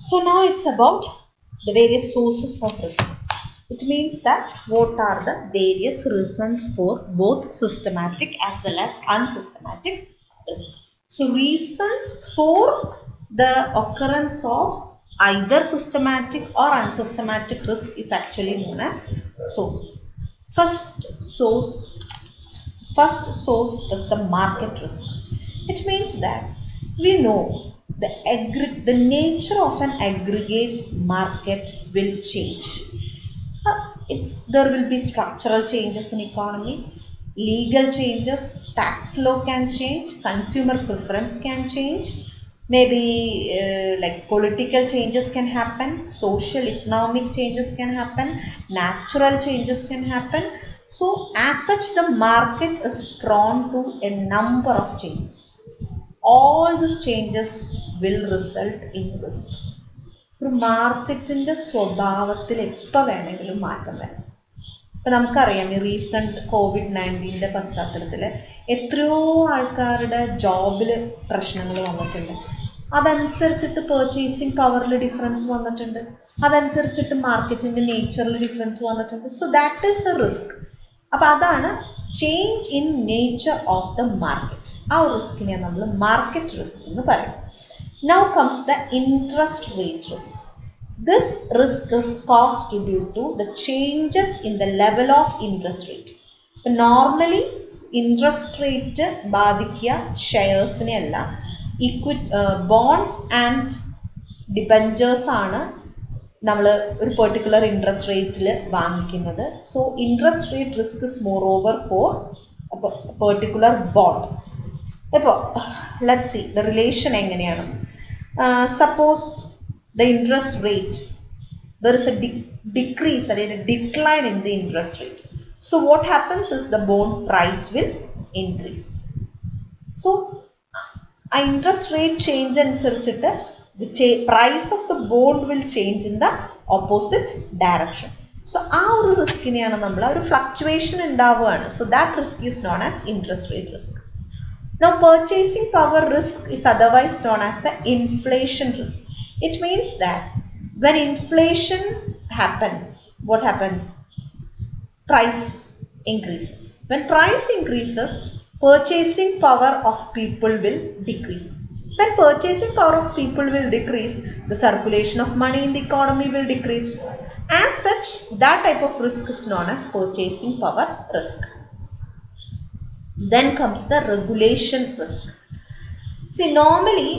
So now it's about the various sources of risk. It means that what are the various reasons for both systematic as well as unsystematic risk. So reasons for the occurrence of either systematic or unsystematic risk is actually known as sources. First source is the market risk. It means that we know the nature of an aggregate market will change. There will be structural changes in economy, legal changes, tax law can change, consumer preference can change, maybe like political changes can happen, social economic changes can happen, natural changes can happen. So as such the market is prone to a number of changes. All these changes will result in risk. ഒരു മാർക്കറ്റിന്റെ സ്വഭാവത്തിൽ എപ്പോൾ വേണമെങ്കിലും മാറ്റം വരാം. ഇപ്പം നമുക്കറിയാം ഈ റീസെൻറ്റ് COVID-19 പശ്ചാത്തലത്തിൽ എത്രയോ ആൾക്കാരുടെ ജോബിൽ പ്രശ്നങ്ങൾ വന്നിട്ടുണ്ട്. അതനുസരിച്ചിട്ട് പർച്ചേസിങ് പവറിൽ ഡിഫറൻസ് വന്നിട്ടുണ്ട്. അതനുസരിച്ചിട്ട് മാർക്കറ്റിൻ്റെ നേച്ചറിൽ ഡിഫറൻസ് വന്നിട്ടുണ്ട്. So that is A risk. അപ്പം അതാണ് change in nature of the market. ആ ഒരു റിസ്കിനെ നമ്മൾ മാർക്കറ്റ് റിസ്ക് എന്ന് പറയും. Now comes the interest rate risk. This risk is caused due to the changes in the level of interest rate. Normally interest rate ബാധിക്കുക ഷെയർസിനെ അല്ല, bonds and debentures ആണ് നമ്മൾ ഒരു പെർട്ടിക്കുലർ ഇൻട്രസ്റ്റ് റേറ്റിൽ വാങ്ങിക്കുന്നത്. So interest rate risk is more over for particular bond. ഇപ്പോൾ let's see the relation എങ്ങനെയാണ്. Suppose the interest rate, there is a decrease or a decline in the interest rate. So what happens is the bond price will increase. So interest rate change അനുസരിച്ചിട്ട് the price of the bond will change in the opposite direction. So ആ ഒരു റിസ്കിനെയാണ് നമ്മൾ ഒരു fluctuation ഉണ്ടാവുകയാണ്. So that risk is known as interest rate risk. Now purchasing power risk is otherwise known as the inflation risk. It means that when inflation happens, what happens? Price increases. When price increases, purchasing power of people will decrease. When purchasing power of people will decrease, the circulation of money in the economy will decrease. As such, that type of risk is known as purchasing power risk. Then comes the regulation risk. See, normally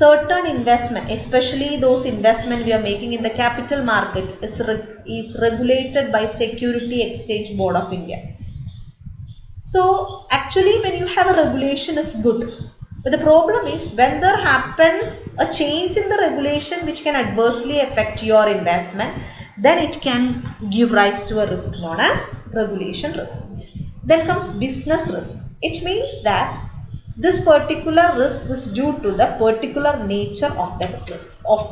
certain investment, especially those investment we are making in the capital market, is regulated by Security Exchange Board of India. So actually when you have a regulation is good, but the problem is when there happens a change in the regulation which can adversely affect your investment, then it can give rise to a risk known as regulation risk. Then comes business risk. It means that this particular risk is due to the particular nature of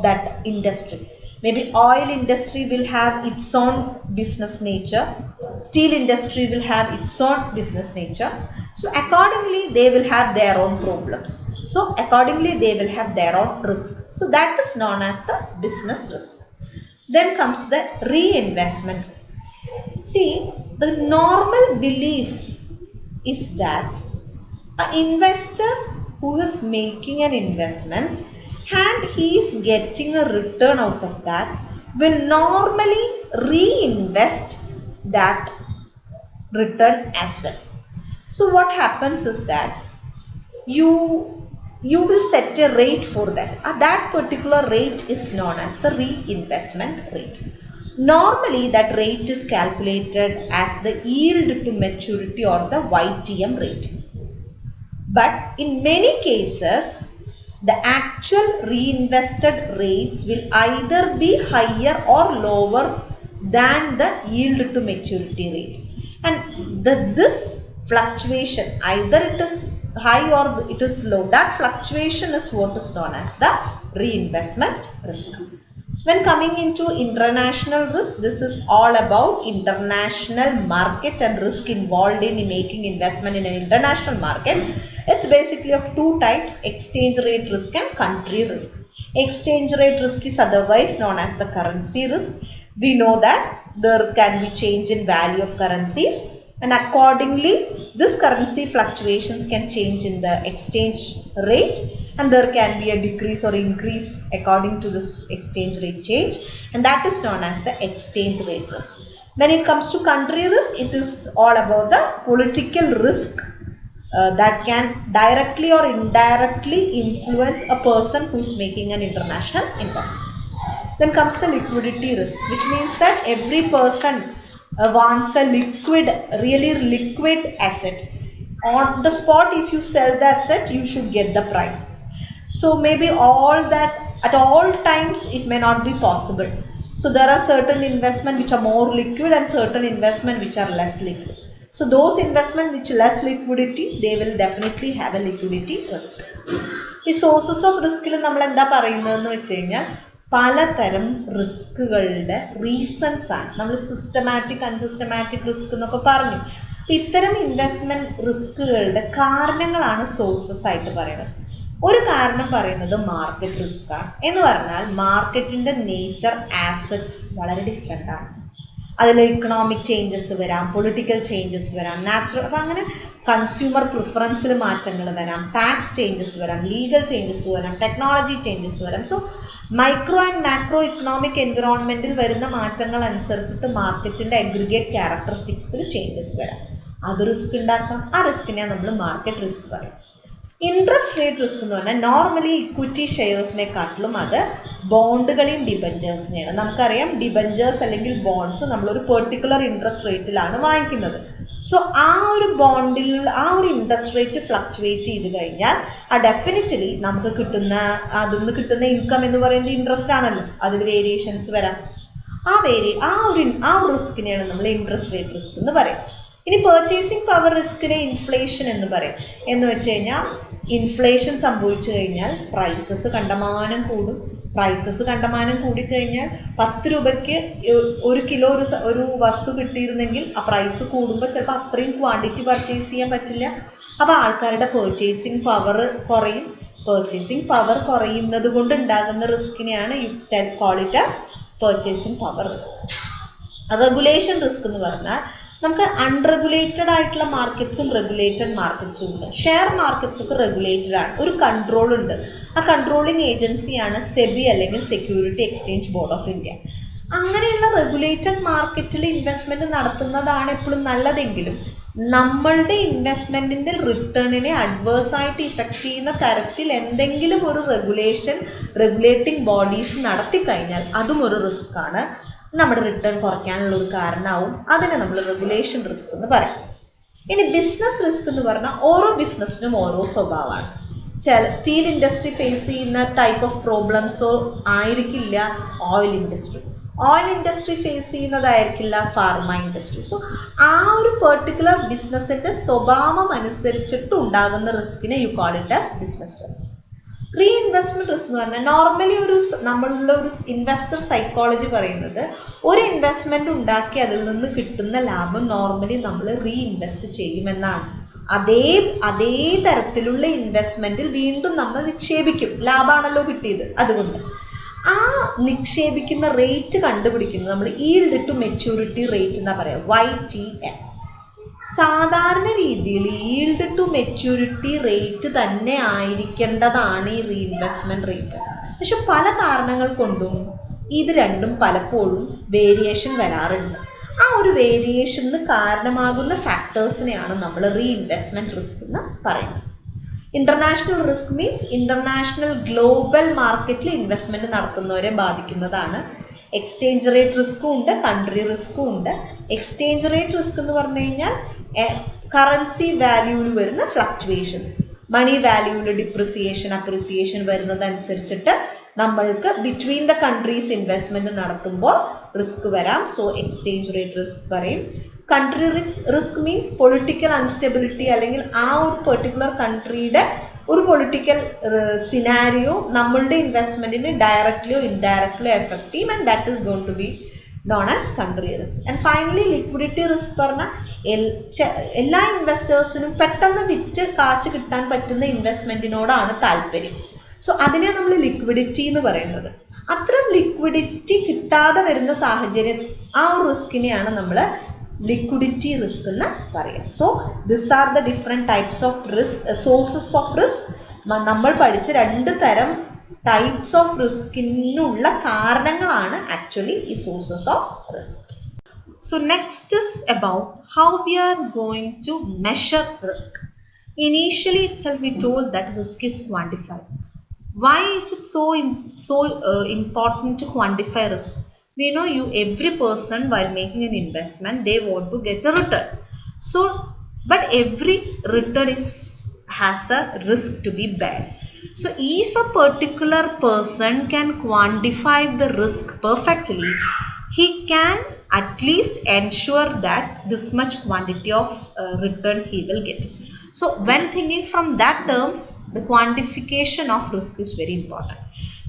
that industry. Maybe oil industry will have its own business nature, steel industry will have its own business nature. So accordingly they will have their own problems. So accordingly they will have their own risk. So that is known as the business risk. Then comes the reinvestment risk. See, the normal belief is that an investor who is making an investment and he is getting a return out of that will normally reinvest that return as well. So what happens is that you will set a rate for that. That particular rate is known as the reinvestment rate. Normally that rate is calculated as the yield to maturity or the YTM rate. But in many cases the actual reinvested rates will either be higher or lower than the yield to maturity rate. And this fluctuation, either it is high or it is low, that fluctuation is what is known as the reinvestment risk. When coming into international risk, this is all about international market and risk involved in making investment in an international market. It's basically of two types: exchange rate risk and country risk. Exchange rate risk is otherwise known as the currency risk. We know that there can be change in value of currencies, and accordingly this currency fluctuations can change in the exchange rate, and there can be a decrease or increase according to this exchange rate change, and that is known as the exchange rate risk. When it comes to country risk, it is all about the political risk that can directly or indirectly influence a person who is making an international investment. Then comes the liquidity risk, which means that every person wants a really liquid asset. On the spot, if you sell the asset, you should get the price. So maybe all that at all times it may not be possible. So there are certain investment which are more liquid and certain investment which are less liquid. So those investment which less liquidity, they will definitely have a liquidity risk. ഈ sources of റിസ്കിൽ നമ്മൾ എന്താ പറയുന്നതെന്ന് വെച്ച് കഴിഞ്ഞാൽ പലതരം റിസ്കുകളുടെ reasons ആണ്. നമ്മൾ systematic unsystematic risk എന്നൊക്കെ പറഞ്ഞു. ഇത്തരം ഇൻവെസ്റ്റ്മെന്റ് റിസ്കുകളുടെ കാരണങ്ങളാണ് സോഴ്സസ് ആയിട്ട് പറയുന്നത്. ഒരു കാരണം പറയുന്നത് മാർക്കറ്റ് റിസ്ക് ആണ്. എന്ന് പറഞ്ഞാൽ മാർക്കറ്റിന്റെ നേച്ചർ ആസെറ്റ്സ് വളരെ ഡിഫറെൻ്റ് ആണ്. അതിൽ ഇക്കണോമിക് ചേഞ്ചസ് വരാം, പൊളിറ്റിക്കൽ ചേഞ്ചസ് വരാം, നാച്ചുറൽ, അപ്പം അങ്ങനെ കൺസ്യൂമർ പ്രിഫറൻസിൽ മാറ്റങ്ങൾ വരാം, ടാക്സ് ചേഞ്ചസ് വരാം, ലീഗൽ ചേഞ്ചസ് വരാം, ടെക്നോളജി ചേഞ്ചസ് വരാം. So micro and macro economic എൻവിറോൺമെന്റിൽ വരുന്ന മാറ്റങ്ങൾ അനുസരിച്ചിട്ട് മാർക്കറ്റിന്റെ അഗ്രിഗേറ്റ് ക്യാരക്ടറിസ്റ്റിക്സിൽ ചേഞ്ചസ് വരാം. അത് റിസ്ക് ഉണ്ടാക്കാം. ആ റിസ്കിനെ നമ്മൾ മാർക്കറ്റ് റിസ്ക് പറയും. ഇൻട്രസ്റ്റ് റേറ്റ് റിസ്ക് എന്ന് പറഞ്ഞാൽ നോർമലി ഇക്വിറ്റി ഷെയർസിനെക്കാട്ടിലും അത് ബോണ്ടുകളെയും ഡിബഞ്ചേഴ്സിനെയാണ്. നമുക്കറിയാം ഡിബഞ്ചേഴ്സ് അല്ലെങ്കിൽ ബോണ്ട്സ് നമ്മളൊരു പെർട്ടിക്കുലർ ഇൻട്രസ്റ്റ് റേറ്റിലാണ് വാങ്ങിക്കുന്നത്. സോ ആ ഒരു ബോണ്ടിൽ ആ ഒരു ഇൻട്രസ്റ്റ് റേറ്റ് ഫ്ലക്ച്വേറ്റ് ചെയ്ത് കഴിഞ്ഞാൽ ഡെഫിനറ്റ്ലി നമുക്ക് അതിൽ കിട്ടുന്ന ഇൻകം എന്ന് പറയുന്നത് ഇൻട്രസ്റ്റ് ആണല്ലോ. അതിൽ വേരിയേഷൻസ് വരാം. ആ ഒരു റിസ്കിനെയാണ് നമ്മൾ ഇൻട്രസ്റ്റ് റേറ്റ് റിസ്ക് എന്ന് പറയും. ഇനി പെർച്ചേസിംഗ് പവർ റിസ്കിനെ ഇൻഫ്ലേഷൻ എന്ന് പറയും. എന്ന് വെച്ച് കഴിഞ്ഞാൽ ഇൻഫ്ലേഷൻ സംഭവിച്ചു കഴിഞ്ഞാൽ പ്രൈസസ് കണ്ടമാനം കൂടും. പ്രൈസസ് കണ്ടമാനം കൂടിക്കഴിഞ്ഞാൽ 10 രൂപയ്ക്ക് ഒരു കിലോ ഒരു വസ്തു കിട്ടിയിരുന്നെങ്കിൽ ആ പ്രൈസ് കൂടുമ്പോൾ ചിലപ്പോൾ അത്രയും ക്വാണ്ടിറ്റി പർച്ചേസ് ചെയ്യാൻ പറ്റില്ല. അപ്പോൾ ആൾക്കാരുടെ പെർച്ചേസിംഗ് പവർ കുറയും. പെർച്ചേസിംഗ് പവർ കുറയുന്നത് കൊണ്ട് ഉണ്ടാകുന്ന റിസ്കിനെയാണ് you can call it as purchasing power risk. Regulation risk എന്ന് പറഞ്ഞാൽ നമുക്ക് അൺറെഗുലേറ്റഡ് ആയിട്ടുള്ള മാർക്കറ്റ്സും റെഗുലേറ്റഡ് മാർക്കറ്റ്സും ഉണ്ട്. ഷെയർ മാർക്കറ്റ്സ് ഒക്കെ റെഗുലേറ്റഡ് ആണ്. ഒരു കൺട്രോൾ ഉണ്ട്. ആ കൺട്രോളിങ് ഏജൻസിയാണ് സെബി അല്ലെങ്കിൽ security exchange board of India. അങ്ങനെയുള്ള റെഗുലേറ്റഡ് മാർക്കറ്റിൽ ഇൻവെസ്റ്റ്മെന്റ് നടത്തുന്നതാണ് എപ്പോഴും നല്ലതെങ്കിലും നമ്മളുടെ ഇൻവെസ്റ്റ്മെന്റിന്റെ റിട്ടേണിനെ അഡ്വേഴ്സ് ആയിട്ട് ഇഫക്റ്റ് ചെയ്യുന്ന തരത്തിൽ എന്തെങ്കിലും ഒരു റെഗുലേറ്റിംഗ് ബോഡീസ് നടത്തി കഴിഞ്ഞാൽ അതും ഒരു റിസ്ക് ആണ്. നമ്മുടെ റിട്ടേൺ കുറയ്ക്കാനുള്ള ഒരു കാരണമാവും. അതിനെ നമ്മൾ റെഗുലേഷൻ റിസ്ക് എന്ന് പറയും. ഇനി ബിസിനസ് റിസ്ക് എന്ന് പറഞ്ഞാൽ ഓരോ ബിസിനസ്സിനും ഓരോ സ്വഭാവമാണ്. സ്റ്റീൽ ഇൻഡസ്ട്രി ഫേസ് ചെയ്യുന്ന ടൈപ്പ് ഓഫ് പ്രോബ്ലംസോ ആയിരിക്കില്ല oil industry. Oil industry face ചെയ്യുന്നതായിരിക്കില്ല ഫാർമ ഇൻഡസ്ട്രി. സോ ആ ഒരു പെർട്ടിക്കുലർ ബിസിനസിന്റെ സ്വഭാവം അനുസരിച്ചിട്ട് ഉണ്ടാകുന്ന റിസ്കിനെ you call it as business risk. Reinvestment risk എന്ന് പറഞ്ഞാൽ നോർമലി നമ്മളുടെ ഒരു ഇൻവെസ്റ്റർ സൈക്കോളജി പറയുന്നത് ഒരു ഇൻവെസ്റ്റ്മെന്റ് ഉണ്ടാക്കി അതിൽ നിന്ന് കിട്ടുന്ന ലാഭം നോർമലി നമ്മൾ റീഇൻവെസ്റ്റ് ചെയ്യുമെന്നാണ്. അതേ തരത്തിലുള്ള ഇൻവെസ്റ്റ്മെന്റിൽ വീണ്ടും നമ്മൾ നിക്ഷേപിക്കും. ലാഭമാണല്ലോ കിട്ടിയത്. അതുകൊണ്ട് ആ നിക്ഷേപിക്കുന്ന റേറ്റ് കണ്ടുപിടിക്കുന്നത് നമ്മൾ ഈൽഡ് ടു മെച്യൂരിറ്റി റേറ്റ് എന്നാ പറയാം, YTM. സാധാരണ രീതിയിൽ ഈൽഡ് ടു മെച്യൂരിറ്റി റേറ്റ് തന്നെ ആയിരിക്കേണ്ടതാണ് ഈ റീഇൻവെസ്റ്റ്മെന്റ് റേറ്റ്. പക്ഷെ പല കാരണങ്ങൾ കൊണ്ടും ഇത് രണ്ടും പലപ്പോഴും വേരിയേഷൻ വരാറുണ്ട്. ആ ഒരു വേരിയേഷന് കാരണമാകുന്ന ഫാക്ടേഴ്സിനെയാണ് നമ്മൾ റീഇൻവെസ്റ്റ്മെന്റ് റിസ്ക് എന്ന് പറയുന്നത്. International risk means international global മാർക്കറ്റിൽ ഇൻവെസ്റ്റ്മെന്റ് നടത്തുന്നവരെ ബാധിക്കുന്നതാണ്. എക്സ്ചേഞ്ച് റേറ്റ് റിസ്ക്കും ഉണ്ട്, കൺട്രി റിസ്ക്കും ഉണ്ട്. എക്സ്ചേഞ്ച് റേറ്റ് റിസ്ക് എന്ന് പറഞ്ഞു കഴിഞ്ഞാൽ കറൻസി വാല്യൂവിൽ വരുന്ന ഫ്ലക്ച്വേഷൻസ്, മണി വാല്യൂവിൽ ഡിപ്രിസിയേഷൻ അപ്രിസിയേഷൻ വരുന്നതനുസരിച്ചിട്ട് നമ്മൾക്ക് ബിറ്റ്വീൻ ദ കൺട്രീസ് ഇൻവെസ്റ്റ്മെന്റ് നടത്തുമ്പോൾ റിസ്ക് വരാം. സോ എക്സ്ചേഞ്ച് റേറ്റ് റിസ്ക് പറയും. Country risk means political instability അല്ലെങ്കിൽ ആ ഒരു പെർട്ടിക്കുലർ കൺട്രിയുടെ ഒരു പൊളിറ്റിക്കൽ സിനാരിയോ നമ്മളുടെ ഇൻവെസ്റ്റ്മെന്റിന് ഡയറക്ട്ലിയോ ഇൻഡയറക്ട്ലിയോ എഫക്ട് ചെയ്യും. And that is going to be known as country risk. And finally liquidity risk പറഞ്ഞാൽ എല്ലാ ഇൻവെസ്റ്റേഴ്സിനും പെട്ടെന്ന് വിറ്റ് കാശ് കിട്ടാൻ പറ്റുന്ന ഇൻവെസ്റ്റ്മെന്റിനോടാണ് താല്പര്യം. സോ അതിനെ നമ്മൾ ലിക്വിഡിറ്റി എന്ന് പറയുന്നത്. അത്തരം ലിക്വിഡിറ്റി കിട്ടാതെ വരുന്ന സാഹചര്യം ആ ഒരു റിസ്കിനെയാണ് നമ്മൾ ലിക്വിഡിറ്റി റിസ്ക് എന്ന് പറയാം. So this are the different types of risk, sources of risk. നമ്മൾ പഠിച്ച 2 തരം ടൈപ്സ് ഓഫ് റിസ്കിനുള്ള കാരണങ്ങളാണ് ആക്ച്വലി ഈ sources of risk. So next is about how we are going to measure risk. Initially itself we told that risk is quantified. Why is it so important to quantify risk? We know every person while making an investment they want to get a return. So but every return has a risk to be bared. So if a particular person can quantify the risk perfectly, he can at least ensure that this much quantity of return he will get. So when thinking from that terms, the quantification of risk is very important.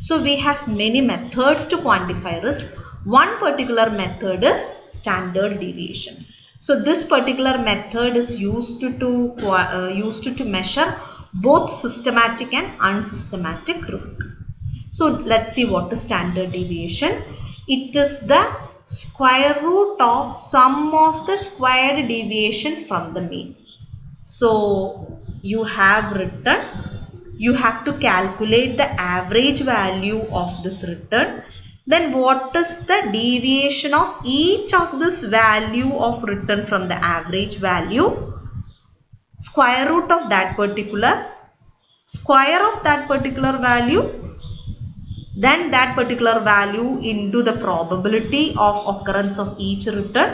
So we have many methods to quantify risk. One particular method is standard deviation. So this particular method is used to measure both systematic and unsystematic risk. So let's see what is standard deviation. It is the square root of sum of the squared deviation from the mean. So you have return, you have to calculate the average value of this return. Then what is the deviation of each of this value of return from the average value? Square root of that particular, square of that particular value, then that particular value into the probability of occurrence of each return,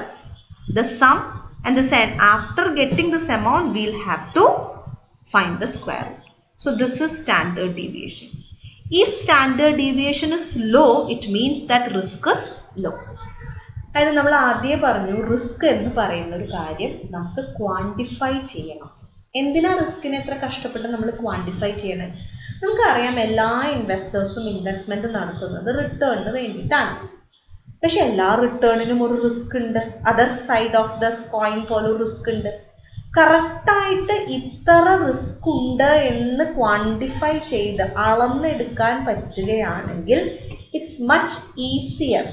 the sum, and the sum. After getting this amount, we'll have to find the square root. So this is standard deviation. If standard deviation is low, it means that risk is low. അതായത് നമ്മൾ ആദ്യം പറഞ്ഞു risk എന്ന് പറയുന്ന ഒരു കാര്യം നമുക്ക് quantify ചെയ്യണം. എന്തിനാ റിസ്കിനെ എത്ര കഷ്ടപ്പെട്ട് നമ്മൾ ക്വാണ്ടിഫൈ ചെയ്യണം? നമുക്കറിയാം എല്ലാ ഇൻവെസ്റ്റേഴ്സും ഇൻവെസ്റ്റ്മെന്റ് നടത്തുന്നത് റിട്ടേണിന് വേണ്ടിയിട്ടാണ്. പക്ഷെ എല്ലാ റിട്ടേണിനും ഒരു റിസ്ക് ഉണ്ട്. Other side of the coin പോലെ ഒരു റിസ്ക് ഉണ്ട്. കറക്റ്റായിട്ട് ഇത്ര റിസ്ക് ഉണ്ട് എന്ന് ക്വാണ്ടിഫൈ ചെയ്ത് അളന്നെടുക്കാൻ പറ്റുകയാണെങ്കിൽ ഇറ്റ്സ് മച്ച് ഈസിയർ.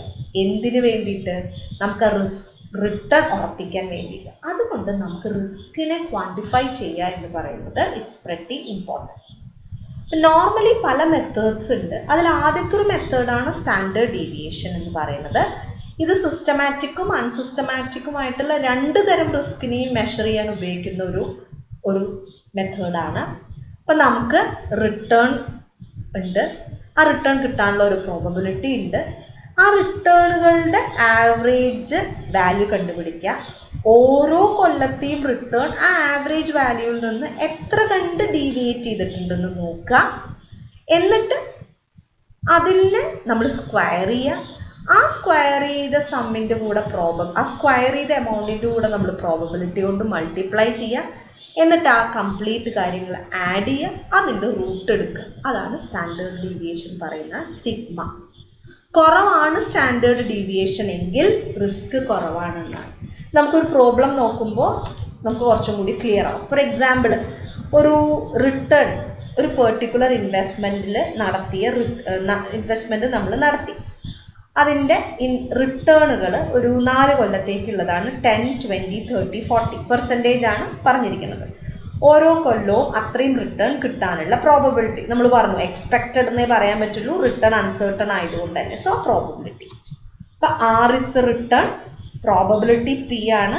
എന്തിനു വേണ്ടിയിട്ട്? നമുക്ക് റിട്ടേൺ ഉറപ്പിക്കാൻ വേണ്ടിയിട്ട്. അതുകൊണ്ട് നമുക്ക് റിസ്കിനെ ക്വാണ്ടിഫൈ ചെയ്യുക എന്ന് പറയുന്നത് ഇറ്റ്സ് പ്രെറ്റി ഇമ്പോർട്ടൻറ്റ്. നോർമലി പല മെത്തേഡ്സ് ഉണ്ട്. അതിൽ ആദ്യത്തെ ഒരു മെത്തേഡാണ് സ്റ്റാൻഡേർഡ് ഡീവിയേഷൻ എന്ന് പറയുന്നത്. ഇത് സിസ്റ്റമാറ്റിക്കും അൺസിസ്റ്റമാറ്റിക്കുമായിട്ടുള്ള 2 തരം റിസ്കിനെയും മെഷർ ചെയ്യാൻ ഉപയോഗിക്കുന്ന ഒരു മെത്തേഡാണ്. അപ്പം നമുക്ക് റിട്ടേൺ ഉണ്ട്, ആ റിട്ടേൺ കിട്ടാനുള്ള ഒരു പ്രോബബിലിറ്റി ഉണ്ട്. ആ റിട്ടേണുകളുടെ ആവറേജ് വാല്യൂ കണ്ടുപിടിക്കുക. ഓരോ കൊല്ലത്തെയും റിട്ടേൺ ആ ആവറേജ് വാല്യൂവിൽ നിന്ന് എത്ര കണ്ട് ഡീവിയേറ്റ് ചെയ്തിട്ടുണ്ടെന്ന് നോക്കുക. എന്നിട്ട് അതിനെ നമ്മൾ സ്ക്വയർ ചെയ്യുക. ആ സ്ക്വയർ ചെയ്ത സമ്മിൻ്റെ കൂടെ ആ സ്ക്വയർ ചെയ്ത എമൗണ്ടിൻ്റെ കൂടെ നമ്മൾ പ്രോബബിലിറ്റി കൊണ്ട് മൾട്ടിപ്ലൈ ചെയ്യുക. എന്നിട്ട് ആ കംപ്ലീറ്റ് കാര്യങ്ങൾ ആഡ് ചെയ്യുക, അതിൻ്റെ റൂട്ട് എടുക്കുക. അതാണ് സ്റ്റാൻഡേർഡ് ഡീവിയേഷൻ പറയുന്ന സിഗ്മ. കുറവാണ് സ്റ്റാൻഡേർഡ് ഡീവിയേഷൻ എങ്കിൽ റിസ്ക് കുറവാണെന്നാണ്. നമുക്കൊരു പ്രോബ്ലം നോക്കുമ്പോൾ നമുക്ക് കുറച്ചും കൂടി ക്ലിയർ ആവും. ഫോർ എക്സാമ്പിൾ, ഒരു റിട്ടേൺ ഒരു പെർട്ടിക്കുലർ ഇൻവെസ്റ്റ്മെൻറ്റ് നമ്മൾ നടത്തി. അതിൻ്റെ റിട്ടേണുകൾ ഒരു 4 കൊല്ലത്തേക്കുള്ളതാണ്. 10, 20, 30, 40% ആണ് പറഞ്ഞിരിക്കുന്നത്. ഓരോ കൊല്ലവും അത്രയും റിട്ടേൺ കിട്ടാനുള്ള പ്രോബബിലിറ്റി നമ്മൾ പറഞ്ഞു. എക്സ്പെക്റ്റഡ് എന്നേ പറയാൻ പറ്റുള്ളൂ, റിട്ടേൺ അൺസർട്ടൺ ആയതുകൊണ്ട് തന്നെ. So probability. അപ്പം R is the return, probability P ആണ്.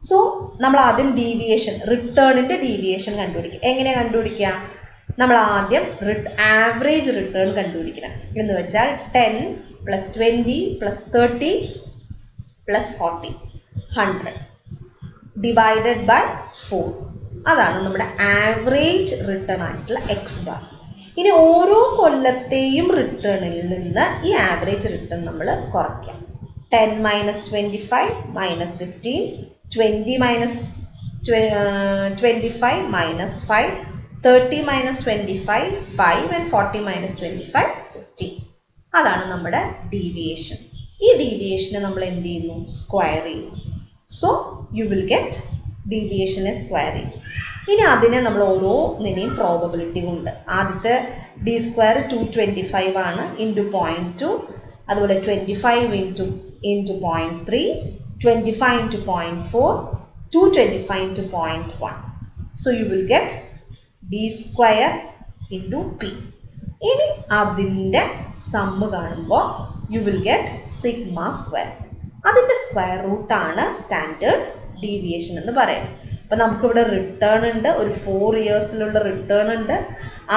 സോ നമ്മൾ ആദ്യം റിട്ടേണിൻ്റെ ഡീവിയേഷൻ കണ്ടുപിടിക്കുക. എങ്ങനെ കണ്ടുപിടിക്കുക? നമ്മൾ ആദ്യം ആവറേജ് റിട്ടേൺ കണ്ടുപിടിക്കണം. എന്ന് വെച്ചാൽ 10 + 20 + 30 + 40 100 ഡിവൈഡഡ് ബൈ 4. അതാണ് നമ്മുടെ ആവറേജ് റിട്ടേൺ ആയിട്ടുള്ള എക്സ് ബാർ. ഇനി ഓരോ കൊല്ലത്തെയും റിട്ടേണിൽ നിന്ന് ഈ ആവറേജ് റിട്ടേൺ നമ്മൾ കുറയ്ക്കാം. 10 - 25 - 15, 20 - 25 - 5, 30 - 25 5, and 40 - 25 15. അതാണ് നമ്മുടെ ഡീവിയേഷൻ. ഈ ഡീവിയേഷനെ നമ്മൾ എന്ത് ചെയ്യുന്നു? സ്ക്വയർ ചെയ്യുന്നു. സോ യു വിൽ ഗെറ്റ് ഡീവിയേഷനെ സ്ക്വയർ ചെയ്യും. ഇനി അതിനെ നമ്മൾ ഓരോന്നിനെയും പ്രോബബിലിറ്റി കൊണ്ട് ആദ്യത്തെ ഡി സ്ക്വയർ 225 ആണ് ഇൻറ്റു 0.2, അതുപോലെ 25 into 0.3, 25 into 0.4, 225 into 0.1. So you will get d square into p. ഇനി അതിൻ്റെ സമ്മ് കാണുമ്പോൾ you will get sigma square. അതിൻ്റെ സ്ക്വയർ റൂട്ടാണ് സ്റ്റാൻഡേർഡ് ഡീവിയേഷൻ എന്ന് പറയുന്നത്. അപ്പം നമുക്കിവിടെ റിട്ടേൺ ഉണ്ട്, ഒരു 4 ഇയേഴ്സിലുള്ള റിട്ടേൺ ഉണ്ട്.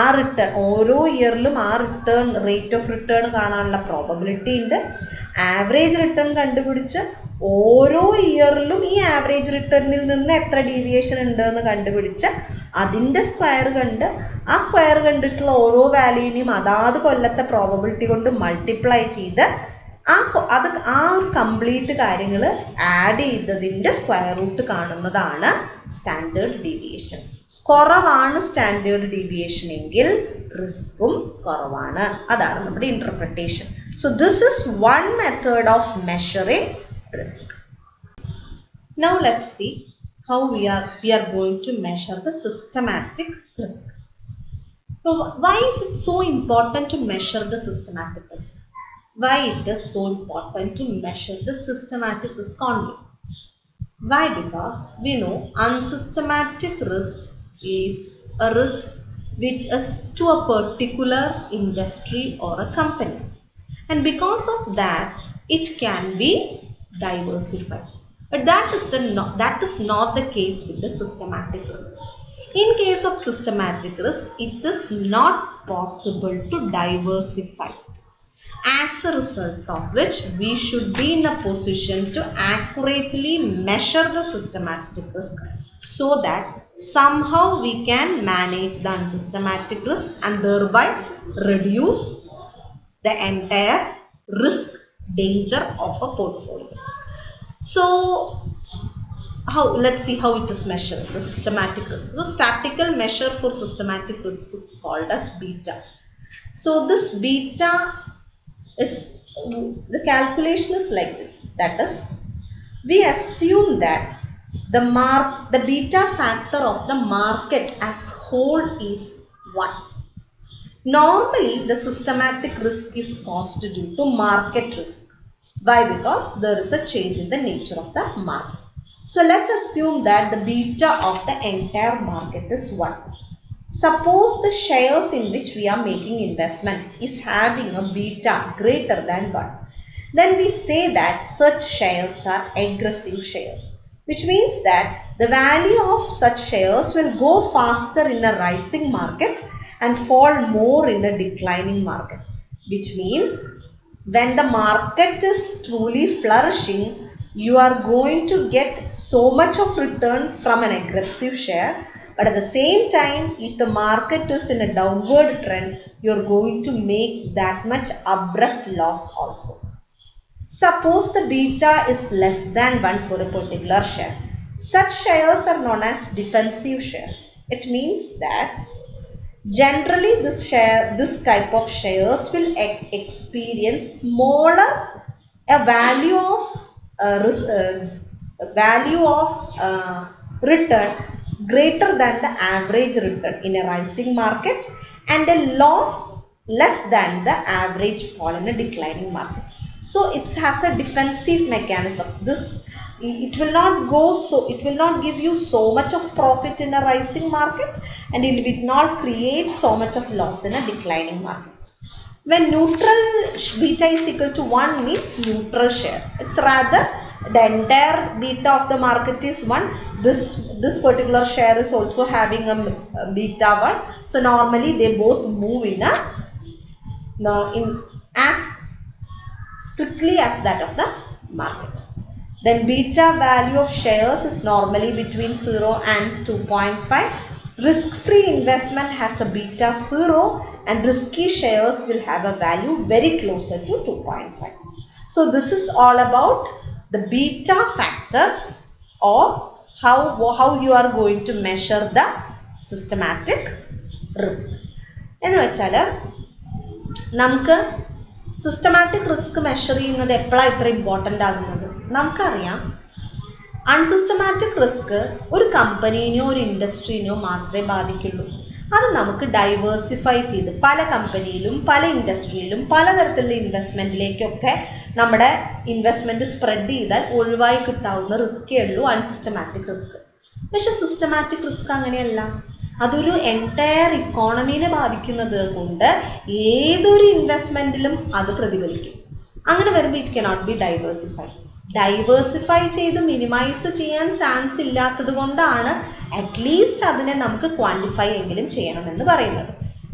ആ റിട്ടേൺ ഓരോ ഇയറിലും ആ റിട്ടേൺ റേറ്റ് ഓഫ് റിട്ടേൺ കാണാനുള്ള പ്രോബബിലിറ്റി ഉണ്ട്. ആവറേജ് റിട്ടേൺ കണ്ടുപിടിച്ച് ഓരോ ഇയറിലും ഈ ആവറേജ് റിട്ടേണിൽ നിന്ന് എത്ര ഡീവിയേഷൻ ഉണ്ട് എന്ന് കണ്ടുപിടിച്ച് അതിൻ്റെ സ്ക്വയർ കണ്ട് ആ സ്ക്വയർ കണ്ടിട്ടുള്ള ഓരോ വാല്യൂവിനെയും അതാത് കൊല്ലത്തെ പ്രോബബിലിറ്റി കൊണ്ട് മൾട്ടിപ്ലൈ ചെയ്ത് ആ കംപ്ലീറ്റ് കാര്യങ്ങൾ ആഡ് ചെയ്തതിൻ്റെ സ്ക്വയർ റൂട്ട് കാണുന്നതാണ് സ്റ്റാൻഡേർഡ് ഡീവിയേഷൻ. കുറവാണ് സ്റ്റാൻഡേർഡ് ഡീവിയേഷൻ എങ്കിൽ റിസ്ക്കും കുറവാണ്. അതാണ് നമ്മുടെ interpretation. So this is one method of measuring risk. Now let's see how we are going to measure the systematic risk. So why is it so important to measure the systematic risk? Why it is so important to measure the systematic risk only? Why? Because we know unsystematic risk is a risk which is to a particular industry or a company, and because of that it can be diversified. But that is not the case with the systematic risk. In case of systematic risk, it is not possible to diversify. As a result of which, we should be in a position to accurately measure the systematic risk so that somehow we can manage the unsystematic risk and thereby reduce the entire risk danger of a portfolio. So let's see how it is measured, the systematic risk. So statistical measure for systematic risk is called as beta. So this beta is, the calculation is like this, that is, we assume that the beta factor of the market as whole is 1. Normally the systematic risk is caused due to market risk. Why? Because there is a change in the nature of the market. So let's assume that the beta of the entire market is 1. Suppose the shares in which we are making investment is having a beta greater than 1. Then we say that such shares are aggressive shares, which means that the value of such shares will go faster in a rising market and fall more in a declining market, which means when the market is truly flourishing, you are going to get so much of return from an aggressive share, but at the same time, if the market is in a downward trend, you are going to make that much abrupt loss also. Suppose the beta is less than 1 for a particular share. Such shares are known as defensive shares. It means that generally this type of shares will experience smaller value of return greater than the average return in a rising market and a loss less than the average fall in a declining market. So it has a defensive mechanism. It will not give you so much of profit in a rising market, and it will not create so much of loss in a declining market. When neutral beta is equal to 1 means neutral share. It's rather the entire beta of the market is 1. This particular share is also having a beta 1. So normally they both move in as strictly as that of the market. Then beta value of shares is normally between 0 and 2.5. Risk-free investment has a beta 0 and risky shares will have a value very closer to 2.5. So this is all about the beta factor, or how you are going to measure the systematic risk. എന്ന് വെച്ചാൽ നമുക്ക് systematic risk measure ചെയ്യുന്നത് എപ്പോഴാണ് ഇത്ര important ആകുന്നത്? നമുക്കറിയാം unsystematic risk ഒരു കമ്പനീനെയോ ഒരു ഇൻഡസ്ട്രീനെയോ മാത്രമേ ബാധിക്കുള്ളൂ. അത് നമുക്ക് ഡൈവേഴ്സിഫൈ ചെയ്ത് പല കമ്പനിയിലും പല ഇൻഡസ്ട്രിയിലും പലതരത്തിലുള്ള ഇൻവെസ്റ്റ്മെന്റിലേക്കൊക്കെ നമ്മുടെ ഇൻവെസ്റ്റ്മെന്റ് സ്പ്രെഡ് ചെയ്താൽ ഒഴിവായി കിട്ടാവുന്ന റിസ്ക്കേ ഉള്ളൂ അൺസിസ്റ്റമാറ്റിക് റിസ്ക്. പക്ഷെ സിസ്റ്റമാറ്റിക് റിസ്ക് അങ്ങനെയല്ല. അതൊരു എൻറ്റയർ ഇക്കോണമീനെ ബാധിക്കുന്നത് കൊണ്ട് ഏതൊരു ഇൻവെസ്റ്റ്മെന്റിലും അത് പ്രതിഫലിക്കും. അങ്ങനെ വരുമ്പോൾ ഇറ്റ് കനോട്ട് ബി ഡൈവേഴ്സിഫൈ ചെയ്ത് മിനിമൈസ് ചെയ്യാൻ ചാൻസ് ഇല്ലാത്തത് കൊണ്ടാണ് അറ്റ്ലീസ്റ്റ് അതിനെ നമുക്ക് ക്വാണ്ടിഫൈ എങ്കിലും ചെയ്യണമെന്ന് പറയുന്നത്.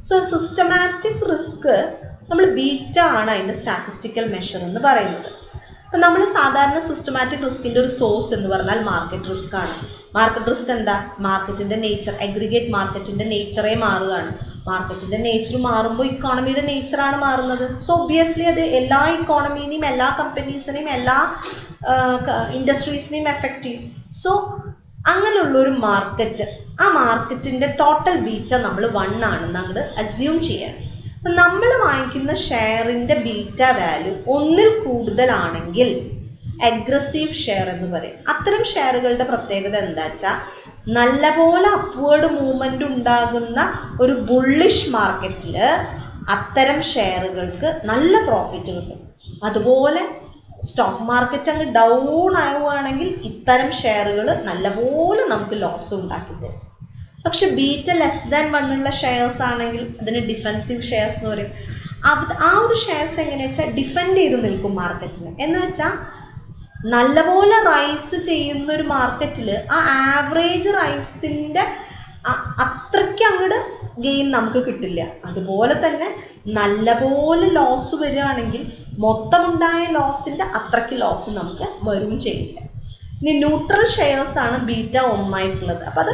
സോ സിസ്റ്റമാറ്റിക് റിസ്ക് നമ്മൾ ബീറ്റ ആണ് അതിൻ്റെ സ്റ്റാറ്റിസ്റ്റിക്കൽ മെഷർ എന്ന് പറയുന്നത്. അപ്പം നമ്മൾ സാധാരണ സിസ്റ്റമാറ്റിക് റിസ്കിൻ്റെ ഒരു സോഴ്സ് എന്ന് പറഞ്ഞാൽ മാർക്കറ്റ് റിസ്ക് ആണ്. മാർക്കറ്റ് റിസ്ക് എന്താ? മാർക്കറ്റിൻ്റെ നേച്ചർ, അഗ്രിഗേറ്റ് മാർക്കറ്റിൻ്റെ നേച്ചറേ മാറുകയാണ്. മാർക്കറ്റിൻ്റെ നേച്ചർ മാറുമ്പോൾ ഇക്കോണമിയുടെ നേച്ചറാണ് മാറുന്നത്. സോ ഒബ്വിയസ്ലി അത് എല്ലാ ഇക്കോണമീനെയും എല്ലാ കമ്പനീസിനെയും എല്ലാ ഇൻഡസ്ട്രീസിനെയും എഫക്റ്റ് ചെയ്യും. സോ അങ്ങനെയുള്ളൊരു മാർക്കറ്റ്, ആ മാർക്കറ്റിൻ്റെ ടോട്ടൽ ബീറ്റ നമ്മൾ 1 ആണെന്ന് അങ്ങോട്ട് അസ്യൂം ചെയ്യണം. നമ്മൾ വാങ്ങിക്കുന്ന ഷെയറിൻ്റെ ബീറ്റ വാല്യൂ 1-ൽ കൂടുതലാണെങ്കിൽ അഗ്രസീവ് ഷെയർ എന്ന് പറയും. അത്തരം ഷെയറുകളുടെ പ്രത്യേകത എന്താ വെച്ചാൽ നല്ലപോലെ അപ്വേർഡ് മൂവ്മെന്റ് ഉണ്ടാകുന്ന ഒരു ബുള്ളിഷ് മാർക്കറ്റിൽ അത്തരം ഷെയറുകൾക്ക് നല്ല പ്രോഫിറ്റ് കിട്ടും. അതുപോലെ സ്റ്റോക്ക് മാർക്കറ്റ് അങ്ങ് ഡൗൺ ആവുകയാണെങ്കിൽ ഇത്തരം ഷെയറുകൾ നല്ലപോലെ നമുക്ക് ലോസ് ഉണ്ടാക്കി തരും. പക്ഷെ ബീറ്റ <1 ഉള്ള ഷെയർസ് ആണെങ്കിൽ അതിന് ഡിഫെൻസീവ് ഷെയർസ് എന്ന് പറയും. ആ ഒരു ഷെയർസ് എങ്ങനെയാ വെച്ചാൽ ഡിഫെൻഡ് ചെയ്ത് നിൽക്കും മാർക്കറ്റിന്. എന്ന് വെച്ചാൽ നല്ലപോലെ റൈസ് ചെയ്യുന്ന ഒരു മാർക്കറ്റിൽ ആ ആവറേജ് റൈസിൻ്റെ അത്രയ്ക്ക് അങ്ങോട്ട് ഗെയിൻ നമുക്ക് കിട്ടില്ല. അതുപോലെ തന്നെ നല്ലപോലെ ലോസ് വരികയാണെങ്കിൽ മൊത്തമുണ്ടായ ലോസിൻ്റെ അത്രയ്ക്ക് ലോസ് നമുക്ക് വരും ചെയ്യില്ല. ഇനി ന്യൂട്രൽ ഷെയർസ് ആണ് ബീറ്റ 1 ആയിട്ടുള്ളത്. അപ്പം അത്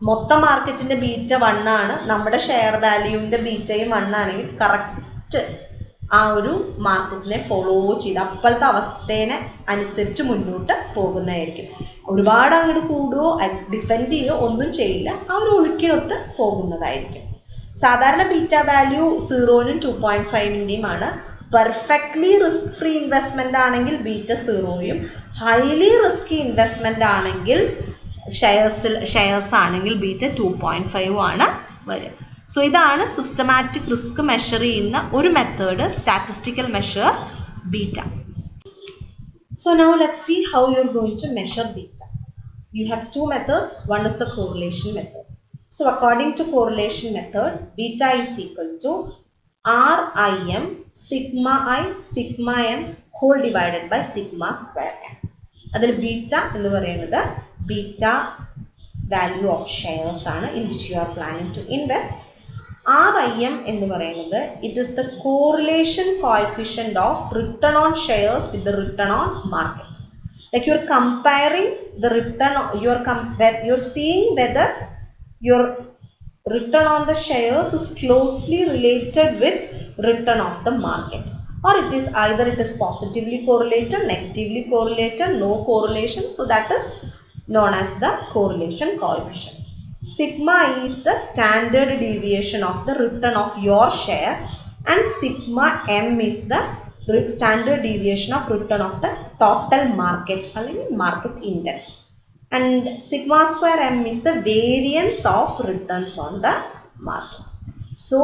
മൊത്തം മാർക്കറ്റിൻ്റെ ബീറ്റ 1 ആണ്, നമ്മുടെ ഷെയർ വാല്യൂവിൻ്റെ ബീറ്റയും 1 ആണെങ്കിൽ കറക്റ്റ് ആ ഒരു മാർക്കറ്റിനെ ഫോളോ ചെയ്ത് അപ്പോഴത്തെ അവസ്ഥേനെ അനുസരിച്ച് മുന്നോട്ട് പോകുന്നതായിരിക്കും. ഒരുപാട് അങ്ങോട്ട് കൂടുകയോ ഡിഫെൻഡ് ചെയ്യുകയോ ഒന്നും ചെയ്യില്ല, ആ ഒരു ഒഴുക്കിനൊത്ത് പോകുന്നതായിരിക്കും. സാധാരണ ബീറ്റ വാല്യൂ 0-നും 2.5-ൻ്റെയും ആണ്. പെർഫെക്റ്റ്ലി റിസ്ക് ഫ്രീ ഇൻവെസ്റ്റ്മെന്റ് ആണെങ്കിൽ ബീറ്റ 0-യും, ഹൈലി റിസ്കി ഇൻവെസ്റ്റ്മെന്റ് ആണെങ്കിൽ ഷെയർസ് ആണെങ്കിൽ ബീറ്റ 2.5 ആണ് വരിക. സോ ഇതാണ് സിസ്റ്റമാറ്റിക് റിസ്ക് മെഷർ ചെയ്യുന്ന ഒരു method, statistical measure beta. So now let's see how you're going to measure beta. You have 2 methods. One is the correlation method. So according to correlation method, beta is equal to RIM sigma I sigma m whole divided by sigma square m. അതിൽ beta എന്ന് പറയുന്നത് beta value of shares ആണ് in which you are planning to invest. RIM എന്ന് പറയുന്നത് it is the correlation coefficient of return on shares with the return on market. Like you are comparing the return, you are seeing whether your return on the shares is closely related with return of the market, or it is either it is positively correlated, negatively correlated, no correlation. So that is known as the correlation coefficient. Sigma is the standard deviation of the return of your share, and sigma m is the standard deviation of return of the total market or market index. And sigma square m is the variance of returns on the market. So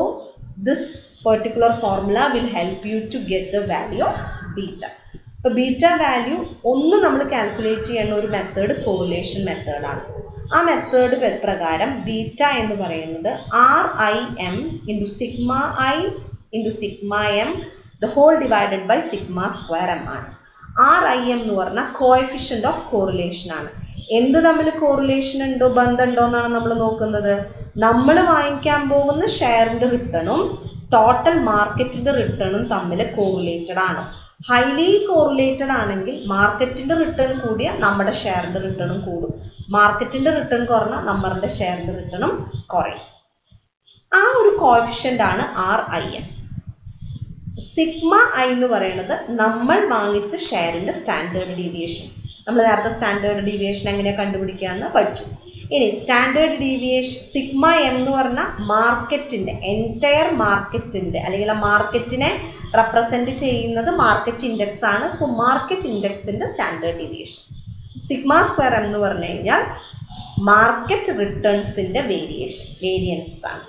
this particular formula will help you to get the value of beta. അപ്പോൾ beta value ഒന്ന് നമ്മൾ calculate ചെയ്യുന്ന ഒരു method correlation മെത്തേഡാണ്. ആ method പ്രകാരം beta എന്ന് പറയുന്നത് RIM into sigma I into sigma m the whole divided by sigma square m ആണ്. RIM എന്ന് പറഞ്ഞാൽ കോഎഫിഷ്യന്റ് ഓഫ് കോറിലേഷൻ ആണ്. എന്ത് തമ്മിൽ കോറിലേഷൻ ഉണ്ടോ, ബന്ധമുണ്ടോ എന്നാണ് നമ്മൾ നോക്കുന്നത്. നമ്മൾ വാങ്ങിക്കാൻ പോകുന്ന ഷെയറിന്റെ റിട്ടേണും ടോട്ടൽ മാർക്കറ്റിന്റെ റിട്ടേണും തമ്മിൽ കോറിലേറ്റഡ് ആണ്. ഹൈലി കോറിലേറ്റഡ് ആണെങ്കിൽ മാർക്കറ്റിന്റെ റിട്ടേൺ കൂടിയ നമ്മുടെ ഷെയറിന്റെ റിട്ടേണും കൂടും, മാർക്കറ്റിന്റെ റിട്ടേൺ കുറഞ്ഞാൽ നമ്മുടെ ഷെയറിന്റെ റിട്ടേണും കുറയും. ആ ഒരു കോഎഫിഷ്യന്റ് ആണ് RIM. സിഗ്മ I എന്ന് പറയുന്നത് നമ്മൾ വാങ്ങിച്ച ഷെയറിന്റെ സ്റ്റാൻഡേർഡ് ഡീവിയേഷൻ. നമ്മൾ നേരത്തെ സ്റ്റാൻഡേർഡ് ഡീവിയേഷൻ എങ്ങനെയാണ് കണ്ടുപിടിക്കുക എന്ന് പഠിച്ചു. ഇനി സ്റ്റാൻഡേർഡ് ഡീവിയേഷൻ സിഗ്മ m എന്ന് പറഞ്ഞാൽ മാർക്കറ്റിന്റെ എൻറ്റയർ മാർക്കറ്റിന്റെ അല്ലെങ്കിൽ ആ മാർക്കറ്റിനെ റെപ്രസെന്റ് ചെയ്യുന്നത് മാർക്കറ്റ് ഇൻഡെക്സ് ആണ്. സോ മാർക്കറ്റ് ഇൻഡെക്സിന്റെ സ്റ്റാൻഡേർഡ് ഡീവിയേഷൻ. സിഗ്മ സ്ക്വയർ എന്ന് പറഞ്ഞു കഴിഞ്ഞാൽ മാർക്കറ്റ് റിട്ടേൺസിന്റെ വേരിയൻസ് ആണ്.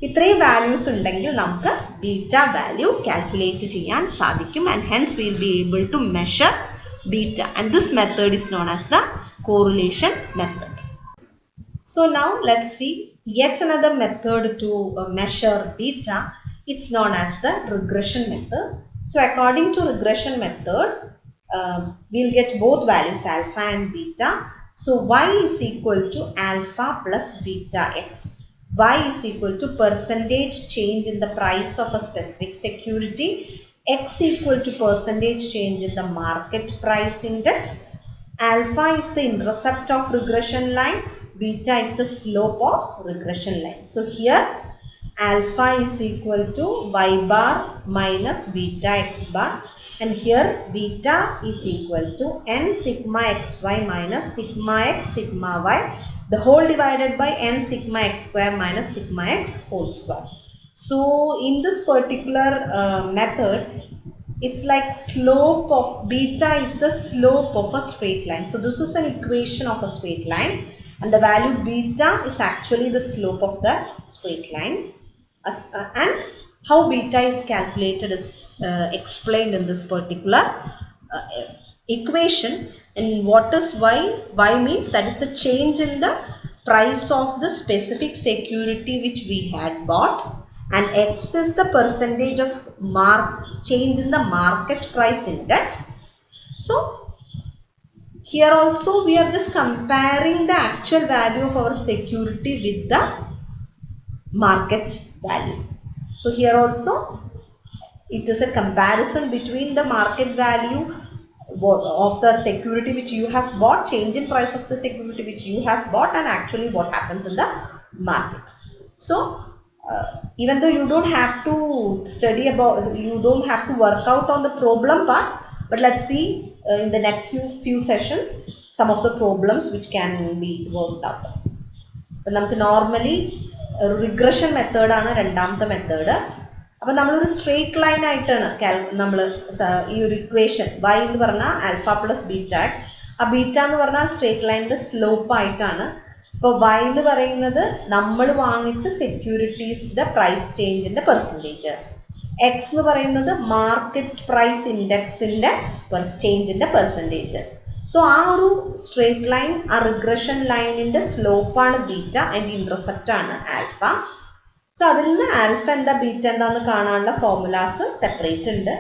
ഇത്രയും വാല്യൂസ് ഉണ്ടെങ്കിൽ നമുക്ക് ബീറ്റ വാല്യൂ കാൽക്കുലേറ്റ് ചെയ്യാൻ സാധിക്കും, and hence we will be able to measure beta, and this method is known as the correlation method. So now let's see yet another method to measure beta. It's known as the regression method. So according to regression method, we'll get both values alpha and beta. So y is equal to alpha plus beta x. Y is equal to percentage change in the price of a specific security. X equal to percentage change in the market price index. Alpha is the intercept of regression line. Beta is the slope of regression line. So here alpha is equal to y bar minus beta x bar, and here beta is equal to n sigma xy minus sigma x sigma y, the whole divided by n sigma x square minus sigma x whole square. So in this particular method, it's like slope of beta is the slope of a straight line. So this is an equation of a straight line, and the value beta is actually the slope of the straight line. And how beta is calculated is explained in this particular equation. And what is y? Y means that is the change in the price of the specific security which we had bought, and x is the percentage of change in the market price index. So here also we are just comparing the actual value of our security with the market value. So here also it is a comparison between the market value of the security which you have bought, change in price of the security which you have bought, and actually what happens in the market. So even though you don't have to study about, you don't have to work out on the problem part, but let's see in the next few sessions some of the problems which can be worked out. അപ്പോൾ നമുക്ക് normally regression മെത്തേഡാണ് രണ്ടാമത്തെ method. അപ്പം നമ്മളൊരു straight line ആയിട്ടാണ് നമ്മൾ ഈ ഒരു ഇക്വേഷൻ y എന്ന് പറഞ്ഞാൽ ആൽഫ പ്ലസ് ബീറ്റ എക്സ്, ആ ബീറ്റ എന്ന് പറഞ്ഞാൽ സ്ട്രെയിറ്റ് ലൈനിന്റെ സ്ലോപ്പ് ആയിട്ടാണ്. ഇപ്പോൾ y എന്ന് പറയുന്നത് നമ്മൾ വാങ്ങിച്ച സെക്യൂരിറ്റീസിന്റെ പ്രൈസ് ചേഞ്ചിന്റെ പെർസെൻറ്റേജ്, എക്സ് എന്ന് പറയുന്നത് മാർക്കറ്റ് പ്രൈസ് ഇൻഡെക്സിന്റെ ചേഞ്ചിന്റെ പെർസെൻറ്റേജ്. സോ ആ ഒരു സ്ട്രെയിറ്റ് ലൈൻ, ആ റിഗ്രഷൻ ലൈനിന്റെ സ്ലോപ്പാണ് ബീറ്റ, അതിന്റെ ഇന്റർസെപ്റ്റ് ആണ് ആൽഫ. സോ അതിൽ നിന്ന് ആൽഫ എന്താ ബീറ്റ എന്താന്ന് കാണാനുള്ള ഫോർമുലാസ് സെപ്പറേറ്റ് ഉണ്ട്.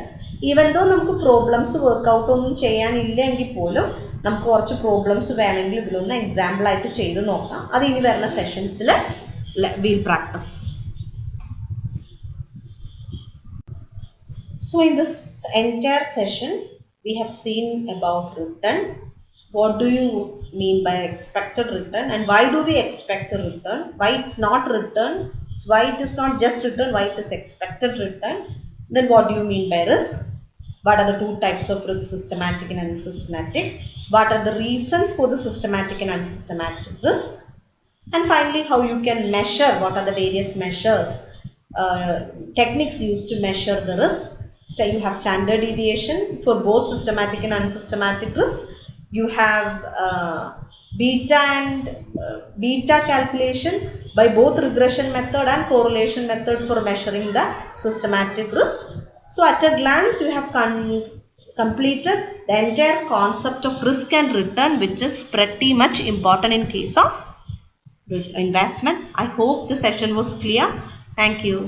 ഈവൻ ദോ നമുക്ക് പ്രോബ്ലംസ് വർക്ക്ഔട്ട് ഒന്നും ചെയ്യാനില്ലെങ്കിൽ പോലും നമുക്ക് കുറച്ച് പ്രോബ്ലംസ് വേണമെങ്കിൽ ഇതിലൊന്ന് എക്സാമ്പിൾ ആയിട്ട് ചെയ്ത് നോക്കാം. അത് ഇനി വരുന്ന സെഷൻസിൽ will practice. So in this entire session we have seen about return. What do you mean by expected return, and why do we expect a return? Why it's not return? It's why it is not just return, why it is expected return? Then what do you mean by risk? What are the two types of risk, systematic and unsystematic? What are the reasons for the systematic and unsystematic risk? And finally, how you can measure, what are the various measures, techniques used to measure the risk. So you have standard deviation for both systematic and unsystematic risk. You have beta and beta calculation by both regression method and correlation method for measuring the systematic risk. So at a glance you have completed the entire concept of risk and return, which is pretty much important in case of investment. I hope the session was clear. Thank you.